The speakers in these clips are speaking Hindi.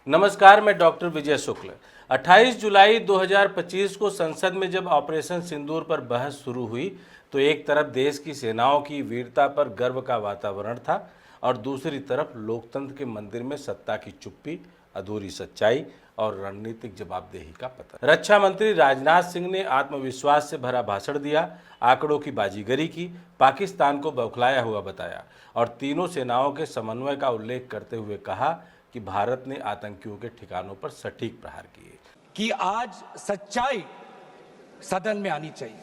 नमस्कार, मैं डॉक्टर विजय शुक्ल। 28 जुलाई 2025 को संसद में जब ऑपरेशन सिंदूर पर बहस शुरू हुई तो एक तरफ देश की सेनाओं की वीरता पर गर्व का वातावरण था और दूसरी तरफ लोकतंत्र के मंदिर में सत्ता की चुप्पी, अधूरी सच्चाई और रणनीतिक जवाबदेही का पता। रक्षा मंत्री राजनाथ सिंह ने आत्मविश्वास से भरा भाषण दिया, आंकड़ों की बाजीगरी की, पाकिस्तान को बौखलाया हुआ बताया और तीनों सेनाओं के समन्वय का उल्लेख करते हुए कहा कि भारत ने आतंकियों के ठिकानों पर सटीक प्रहार किए। कि आज सच्चाई सदन में आनी चाहिए,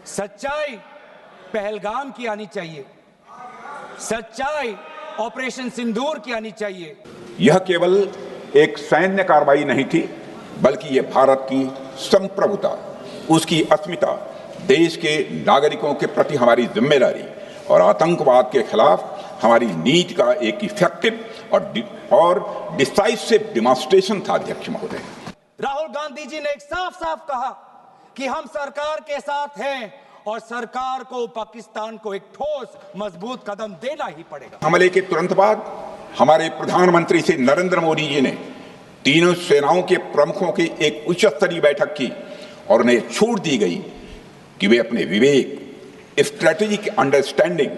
सच्चाई पहलगाम की आनी चाहिए, सच्चाई ऑपरेशन सिंदूर की आनी चाहिए। यह केवल एक सैन्य कार्रवाई नहीं थी, बल्कि यह भारत की संप्रभुता, उसकी अस्मिता, देश के नागरिकों के प्रति हमारी जिम्मेदारी और आतंकवाद के खिलाफ हमारी नीति का एक इफेक्टिव और डिसाइसिव डिमॉन्स्ट्रेशन था। अध्यक्ष महोदय, राहुल गांधी जी ने एक साफ साफ कहा कि हम सरकार के साथ हैं और सरकार को पाकिस्तान को एक ठोस मजबूत कदम देना ही पड़ेगा। हमले के तुरंत बाद हमारे प्रधानमंत्री श्री नरेंद्र मोदी जी ने तीनों सेनाओं के प्रमुखों की एक उच्च स्तरीय बैठक की और उन्हें छूट दी गई कि वे अपने विवेक, स्ट्रेटेजिक अंडरस्टैंडिंग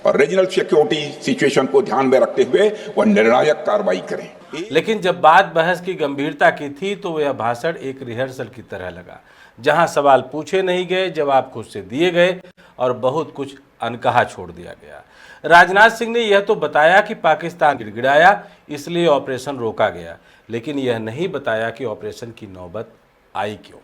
और रीजनल सिक्योरिटी सिचुएशन को ध्यान में रखते हुए वह निर्णायक कार्रवाई करें। लेकिन जब बात बहस की गंभीरता की थी तो यह भाषण एक रिहर्सल की तरह लगा, जहां सवाल पूछे नहीं गए, जवाब खुद से दिए गए और बहुत कुछ अनकहा छोड़ दिया गया। राजनाथ सिंह ने यह तो बताया कि पाकिस्तान गिड़गिड़ाया इसलिए ऑपरेशन रोका गया, लेकिन यह नहीं बताया कि ऑपरेशन की नौबत आई क्यों।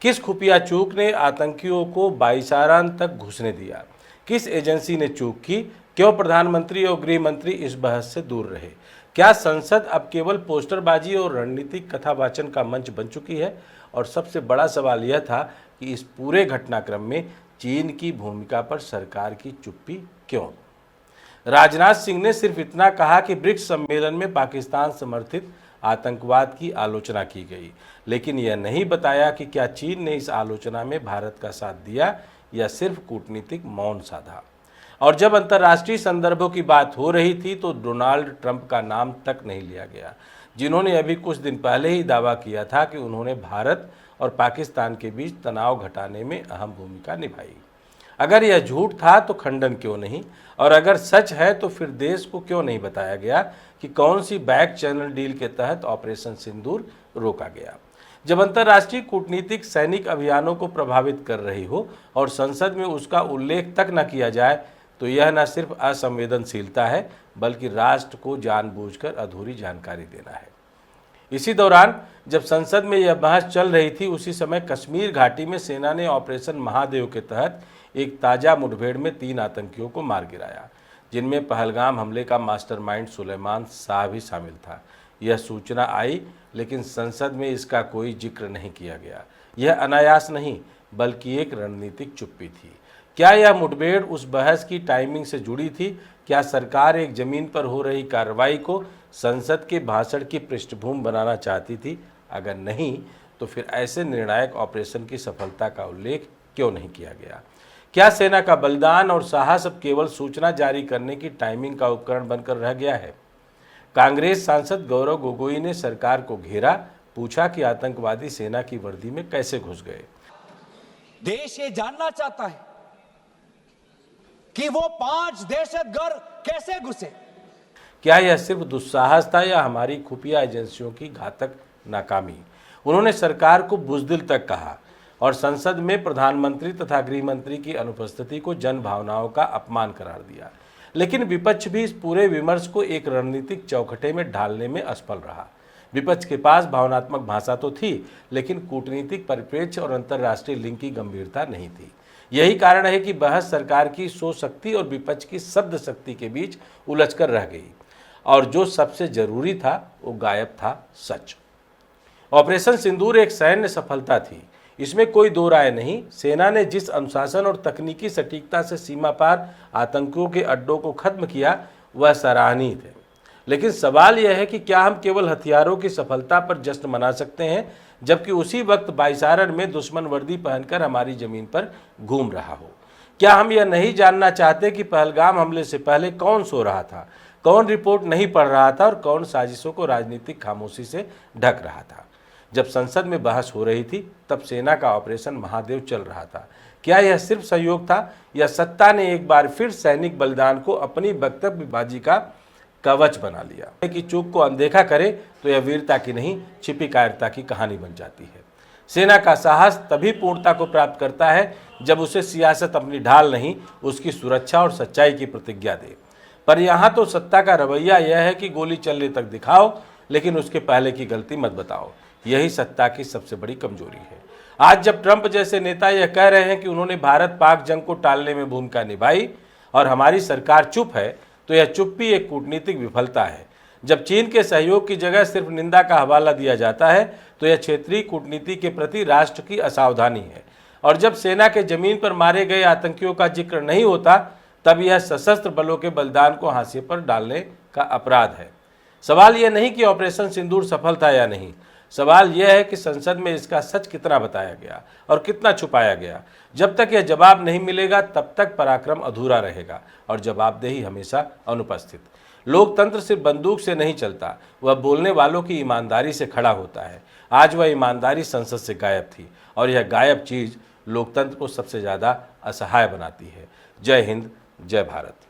किस खुफिया चूक ने आतंकियों को बाईसारान तक घुसने दिया, किस एजेंसी ने चूक की, क्यों प्रधानमंत्री और गृह मंत्री इस बहस से दूर रहे। क्या संसद अब केवल पोस्टरबाजी और रणनीतिक कथावाचन का मंच बन चुकी है? और सबसे बड़ा सवाल यह था कि इस पूरे घटनाक्रम में चीन की भूमिका पर सरकार की चुप्पी क्यों? राजनाथ सिंह ने सिर्फ इतना कहा कि ब्रिक्स सम्मेलन में पाकिस्तान समर्थित आतंकवाद की आलोचना की गई, लेकिन यह नहीं बताया कि क्या चीन ने इस आलोचना में भारत का साथ दिया या सिर्फ कूटनीतिक मौन साधा। और जब अंतर्राष्ट्रीय संदर्भों की बात हो रही थी तो डोनाल्ड ट्रंप का नाम तक नहीं लिया गया, जिन्होंने अभी कुछ दिन पहले ही दावा किया था कि उन्होंने भारत और पाकिस्तान के बीच तनाव घटाने में अहम भूमिका निभाई। अगर यह झूठ था तो खंडन क्यों नहीं, और अगर सच है तो फिर देश को क्यों नहीं बताया गया कि कौन सी बैक चैनल डील के तहत ऑपरेशन सिंदूर रोका गया। जब अंतर्राष्ट्रीय कूटनीतिक सैनिक अभियानों को प्रभावित कर रही हो और संसद में उसका उल्लेख तक न किया जाए तो यह न सिर्फ असंवेदनशीलता है बल्कि राष्ट्र को जानबूझकर अधूरी जानकारी देना है। इसी दौरान जब संसद में यह बहस चल रही थी, उसी समय कश्मीर घाटी में सेना ने ऑपरेशन महादेव के तहत एक ताज़ा मुठभेड़ में 3 आतंकियों को मार गिराया, जिनमें पहलगाम हमले का मास्टरमाइंड सुलेमान शाह भी शामिल था। यह सूचना आई, लेकिन संसद में इसका कोई जिक्र नहीं किया गया। यह अनायास नहीं बल्कि एक रणनीतिक चुप्पी थी। क्या यह मुठभेड़ उस बहस की टाइमिंग से जुड़ी थी? क्या सरकार एक जमीन पर हो रही कार्रवाई को संसद के भाषण की पृष्ठभूमि बनाना चाहती थी? अगर नहीं तो फिर ऐसे निर्णायक ऑपरेशन की सफलता का उल्लेख क्यों नहीं किया गया? क्या सेना का बलिदान और साहस अब केवल सूचना जारी करने की टाइमिंग का उपकरण बनकर रह गया है? कांग्रेस सांसद गौरव गोगोई ने सरकार को घेरा, पूछा कि आतंकवादी सेना की वर्दी में कैसे घुस गए। देश ये जानना चाहता है कि वो 5 दहशतगर्द कैसे घुसे। क्या यह सिर्फ दुस्साहस था या हमारी खुफिया एजेंसियों की घातक नाकामी? उन्होंने सरकार को बुज़दिल तक कहा और संसद में प्रधानमंत्री तथा गृह मंत्री की अनुपस्थिति को जन भावनाओं का अपमान करार दिया। लेकिन विपक्ष भी इस पूरे विमर्श को एक रणनीतिक चौखटे में ढालने में असफल रहा। विपक्ष के पास भावनात्मक भाषा तो थी, लेकिन कूटनीतिक परिप्रेक्ष्य और अंतर्राष्ट्रीय लिंक की गंभीरता नहीं थी। यही कारण है कि बहस सरकार की सोच शक्ति और विपक्ष की शब्द शक्ति के बीच उलझकर रह गई और जो सबसे जरूरी था वो गायब था, सच। ऑपरेशन सिंदूर एक सैन्य सफलता थी, इसमें कोई दो राय नहीं। सेना ने जिस अनुशासन और तकनीकी सटीकता से सीमा पार आतंकियों के अड्डों को खत्म किया वह सराहनीय थे। लेकिन सवाल यह है कि क्या हम केवल हथियारों की सफलता पर जश्न मना सकते हैं जबकि उसी वक्त बाईसारन में दुश्मन वर्दी पहनकर हमारी जमीन पर घूम रहा हो? क्या हम यह नहीं जानना चाहते कि पहलगाम हमले से पहले कौन सो रहा था? कौन रिपोर्ट नहीं पढ़ रहा था और कौन साजिशों को राजनीतिक खामोशी से ढक रहा था। जब संसद में बहस हो रही थी तब सेना का ऑपरेशन महादेव चल रहा था। क्या यह सिर्फ सहयोग था या सत्ता ने एक बार फिर सैनिक बलिदान को अपनी वक्तव्यबाजी का कवच बना लिया कि चूक को अनदेखा करे तो यह वीरता की नहीं छिपी कायरता की कहानी बन जाती है। सेना का साहस तभी पूर्णता को प्राप्त करता है जब उसे सियासत अपनी ढाल नहीं उसकी सुरक्षा और सच्चाई की प्रतिज्ञा दे। पर यहाँ तो सत्ता का रवैया यह है कि गोली चलने तक दिखाओ लेकिन उसके पहले की गलती मत बताओ। यही सत्ता की सबसे बड़ी कमजोरी है। आज जब ट्रंप जैसे नेता यह कह रहे हैं कि उन्होंने भारत पाक जंग को टालने में भूमिका निभाई और हमारी सरकार चुप है तो यह चुप्पी एक कूटनीतिक विफलता है। जब चीन के सहयोग की जगह सिर्फ निंदा का हवाला दिया जाता है तो यह क्षेत्रीय कूटनीति के प्रति राष्ट्र की असावधानी है। और जब सेना के जमीन पर मारे गए आतंकियों का जिक्र नहीं होता तब यह सशस्त्र बलों के बलिदान को हाशिए पर डालने का अपराध है। सवाल यह नहीं कि ऑपरेशन सिंदूर सफल था या नहीं, सवाल यह है कि संसद में इसका सच कितना बताया गया और कितना छुपाया गया। जब तक यह जवाब नहीं मिलेगा तब तक पराक्रम अधूरा रहेगा और जवाबदेही हमेशा अनुपस्थित। लोकतंत्र सिर्फ बंदूक से नहीं चलता, वह बोलने वालों की ईमानदारी से खड़ा होता है। आज वह ईमानदारी संसद से गायब थी और यह गायब चीज लोकतंत्र को सबसे ज्यादा असहाय बनाती है। जय हिंद, जय भारत।